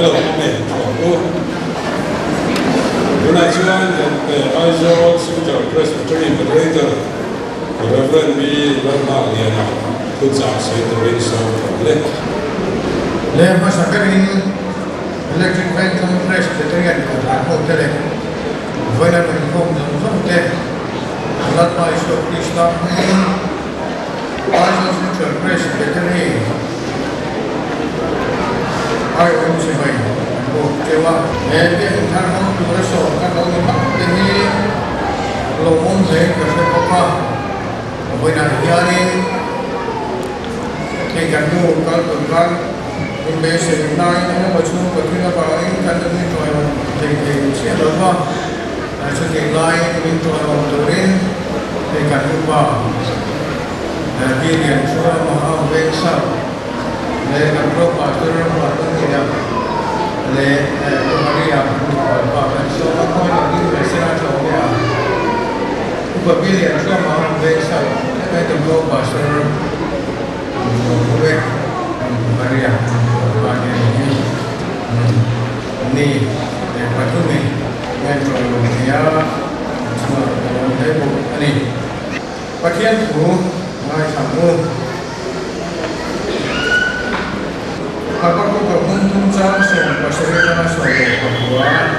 Hello, Amen. When I joined the Aizawl Civil Presbyterian Moderator, the Reverend B. Lermaliana, who's outside the race of the Lema Sakarin, Electric Venture Presbyterian, Hotel, Venom Home, Hotel, not my shop, Krishna, Aizawl Civil Presbyterian. I want to say, Jewa, and then Tarham to the soul, and on the mountain, Lomon, the Papa, when I'm hearing, they can do God, in basic 9 and a 2, but we have our independent trial, they see the bar, as a line into the rain, they can do bar, and be the insurance of wakes up. They can go faster and faster. They Maria, and so on. You may say that over but billion some of wakes up. They can go faster. Maria, Ni, Patumi, Metro, Yara, Table, Ani. Patian who, my Samu. Apakah keuntungan sang pasirnya sebagai pembuat?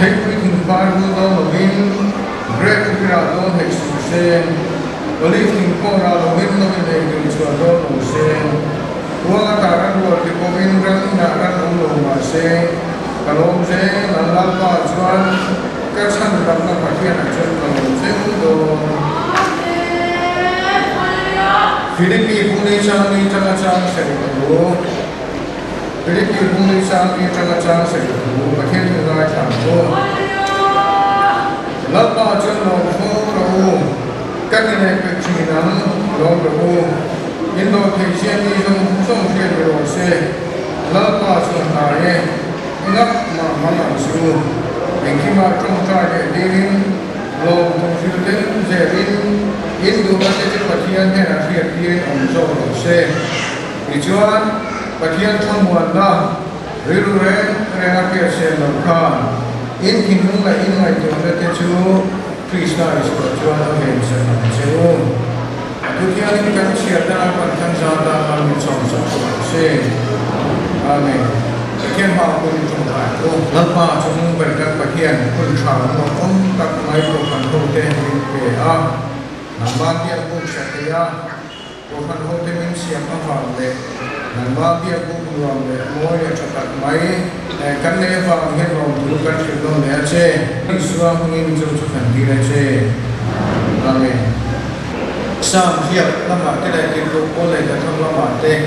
Hektik baru domin, great kirado heksusen, olifin kora domin domin heksuado nusen, uang taran buat dikomin ran naran ulumase, kalau se lalal pajuan kesan dalam bagian ajar kalau se untuk Filipi bunyi sami tengah-tengah seribu, Filipi bunyi sami tengah-tengah seribu, bagian tengah campur. Lepas jenuh rahu, kan ini kecilan rahu, Indonesia ni song berose, lepas jenuh ingat mana su, engkau cungkai dirin, long tungsiuden zerin. Indonesia bagian yang akhir-akhir untuk se, tujuan bagian semua riruan akhir se lakukan. In kimula in Indonesia tu Krishna iskutuan agensi tu. Tujuan ini kan siapa akan zada kami sama-sama se. Amin. Bagian maupun jumlah itu, lepas semua berkat bagian pun sama maupun tak mai bukan hotel PA. Nama dia pun setia, bukan hotel siapa faham. Nama dia pun luang mau yang cepat mai, kan dia faham yang orang bukan sebelum dia je, Islam ini menunjukkan diri je. Amin. Sam siap lama kita hidup oleh datang lama deh.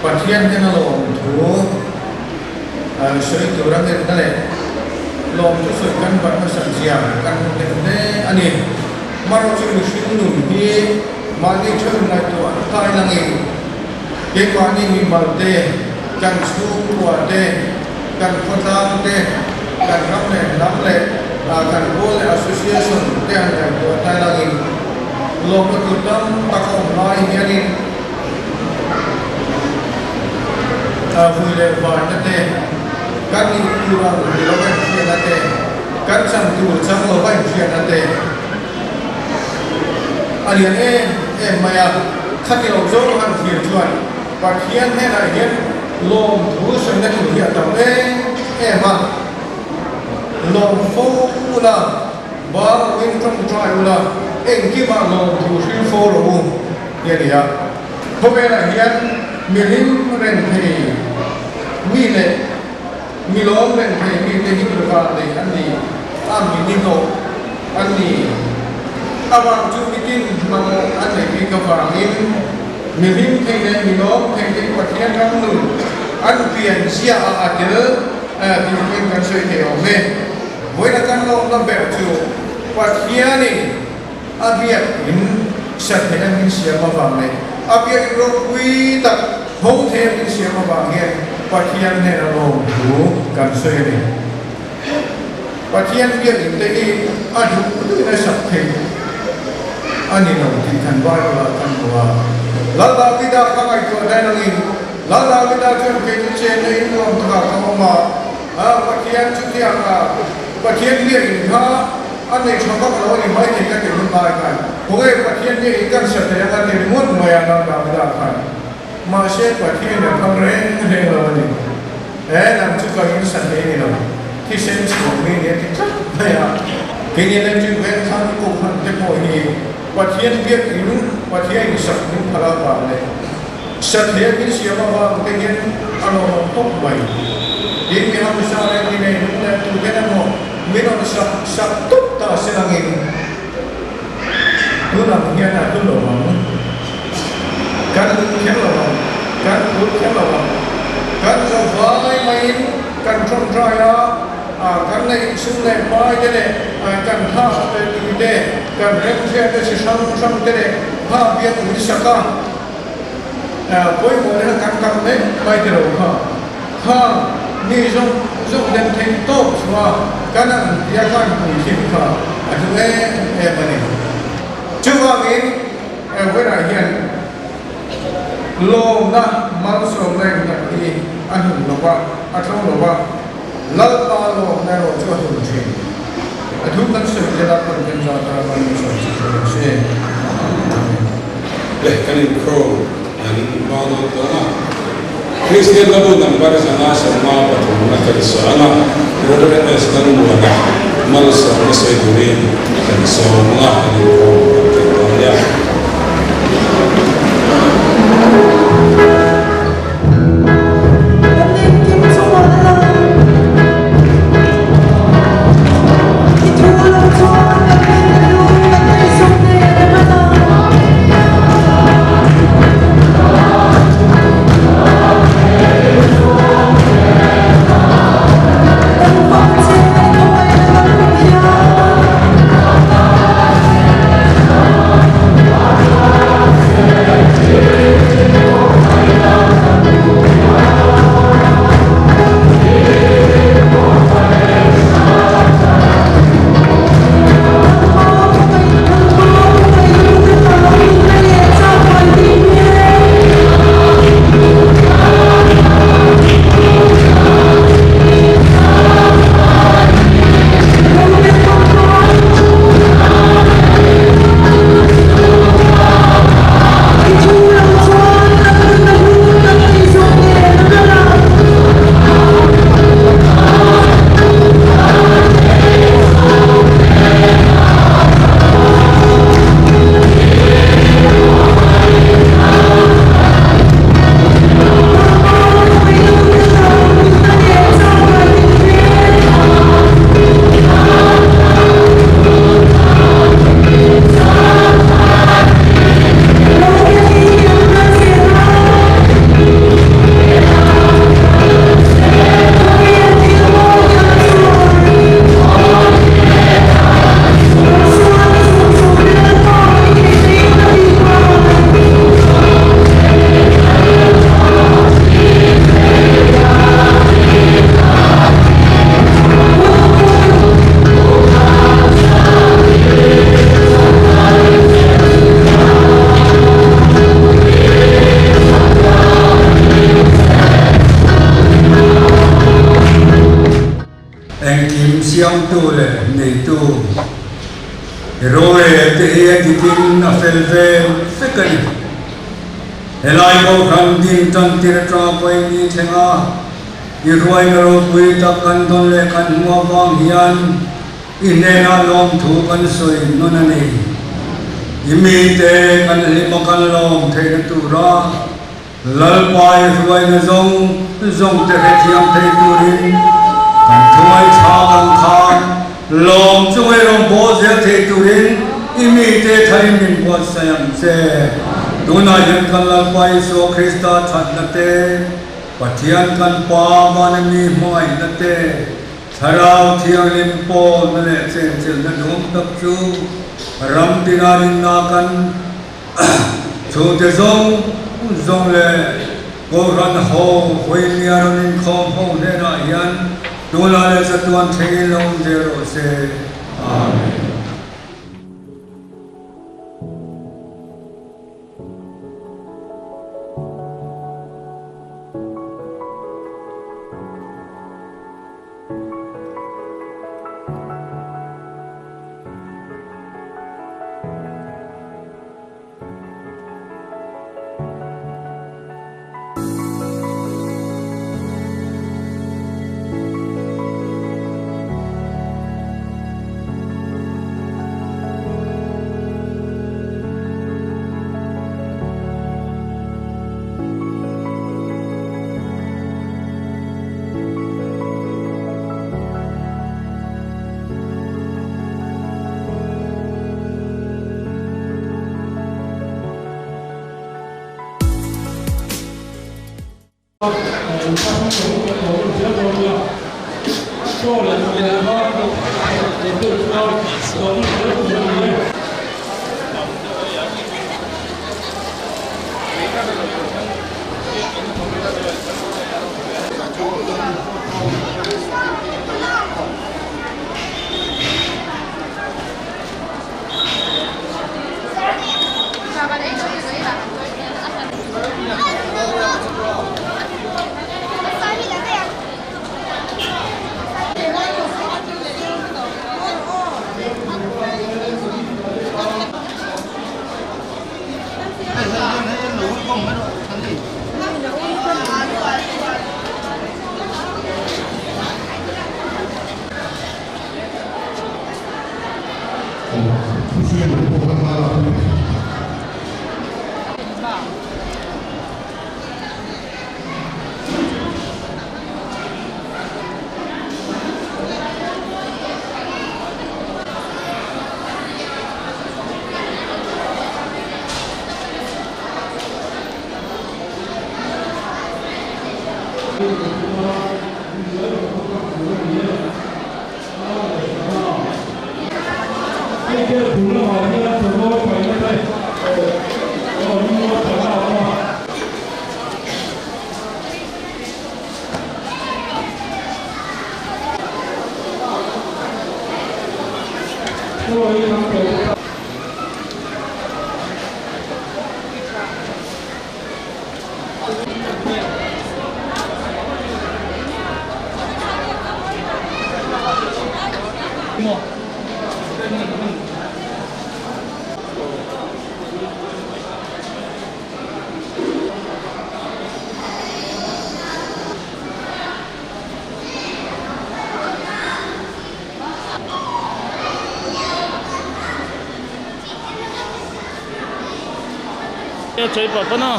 Pasian kena lom tu, sering orang yang kena lom tu sekarang pada sanksian, kan kita ani. Maru sih ni mali cuma tu antai lagi. Kekuatan ini malte, kan suku ada, kan kota ada, kan ramai, kan boleh association dia ada antai lagi. Lom tu dalam takut lain jadi. Boleh buat nanti, kan itu orang dilakukan siapa nanti, kan santu sama apa siapa nanti. Aliannya, maya, kaki orang kan siapa tuan, bagian mana yang lom tu sebenarnya tu dia tahu mah, lom fula, baru ini try ula, kita lom tu siapa follow, dia, pokoknya yang milim rentai, milom rentai, milim berkat ani, milino, ani. Abang tu bikin mau ada di kefarangin, milim kena milom kena bagian kamu, pian siapa ada, bikin kan saya ome, boleh kan lo lebih tu, bagian ni, abiak in setelah ini siapa bangnya, abiak rokui tak, hotel ini siapa bangnya, bagian ni lo tu kan saya ni, bagian dia ini aduh itu sakit. Ani nak kita bawa kan bawa. Lalu kita pakai tu ada lagi la la vi da chen ke ji chen nei lo ta ka ma pa thian chu thian ka pa thian lia in ha an nei chha ka lo ni mai ke ka ke mun ba ka ho ge pa thian ni kan sa te ka ni mun ma ya na da ka ma she pa thian ne phang ren he lo ni nam chu ka in sa ne ni lo ki sen chu ni ne ti cha ma ya ke ni ne chu ve sa ni ko phan te po ni pa thian bia in pa thian ni sa ni phala ba le sa thian ni sia ba ba ke ni ano top bai in mi ha sa le ni ne ne tu ke na mo mi no sa top ta se lang in tu na hian na tu lo ma kan khen lo kan tu khen lo kan so vai mai kan trong tra ya kan nei sun nei pai de ne kan tha de ti de kan rem se de se sam de ne ha bia ni sa ka poi mo ne kan kan ne mai de ro ha ni jong den thei to chwa kan an ya kan ku thim ka atu e ma ne chu wa min we ra hian lo na mal so nei na ti an hu lo wa a thong lo wa lal pa lo na ro chu hu thi atu kan se de la kan ken ja ta ma ni so chi se le kan in ko an ma do to na Christian lalu dan pada sana sama patungna kan sana rodre es kan muaga mal sa se duri kan so ma kan ko kan ya siang tu le nei tu roe te e ti tin a fel vel fekani helai ko kham din tan tir tra poi ni thenga i ruai ro pui ta kan don le kan mua wang hian i ne na lom thu kan soi non ani i mi te kan li ma kan lom thei na tu ra lal pai ruai na zong te he thiam thei tu rin kan thuai cha kan khan lom chuai rom bo je thei tu rin i mi te thai min bo sayam se tuna yan kan lal pai so Krista that na te pathian kan pa man mi moi na te tharau thiang lim po na le chen chen na dum tak chu ram dinarin na kan chu te zong le go ran ho hoi niaron in khom ho ne na yan tuna le satuan thei long de ro se amen. chơi bật đó nó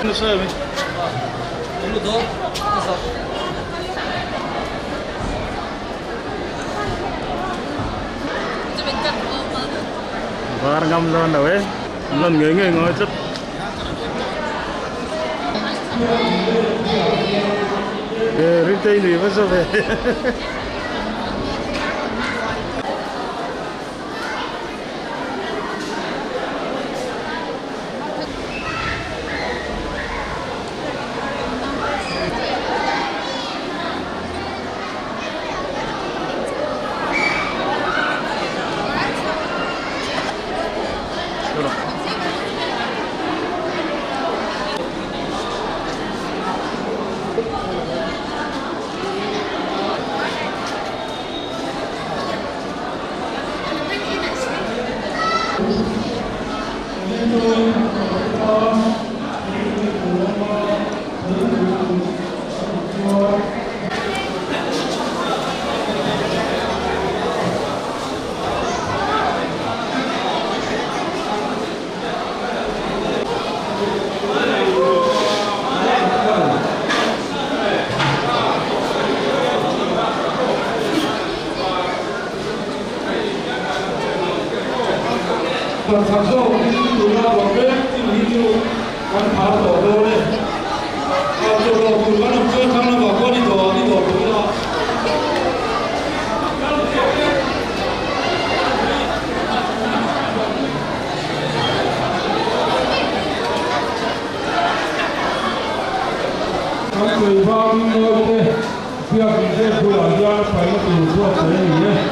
não sabe mudou var ngâm lên rồi ấy lần nghề ngồi chút retail thì vẫn sao vậy Transação do lado aberto e vídeo kan phá tổ đô lên. Tổ đô của các đồng chơi thắng là bảo con đi tổ của nó. Các người vang ngồi đây, việc mình sẽ vừa ra phải một tổ chức của mình nhé.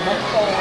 มกโก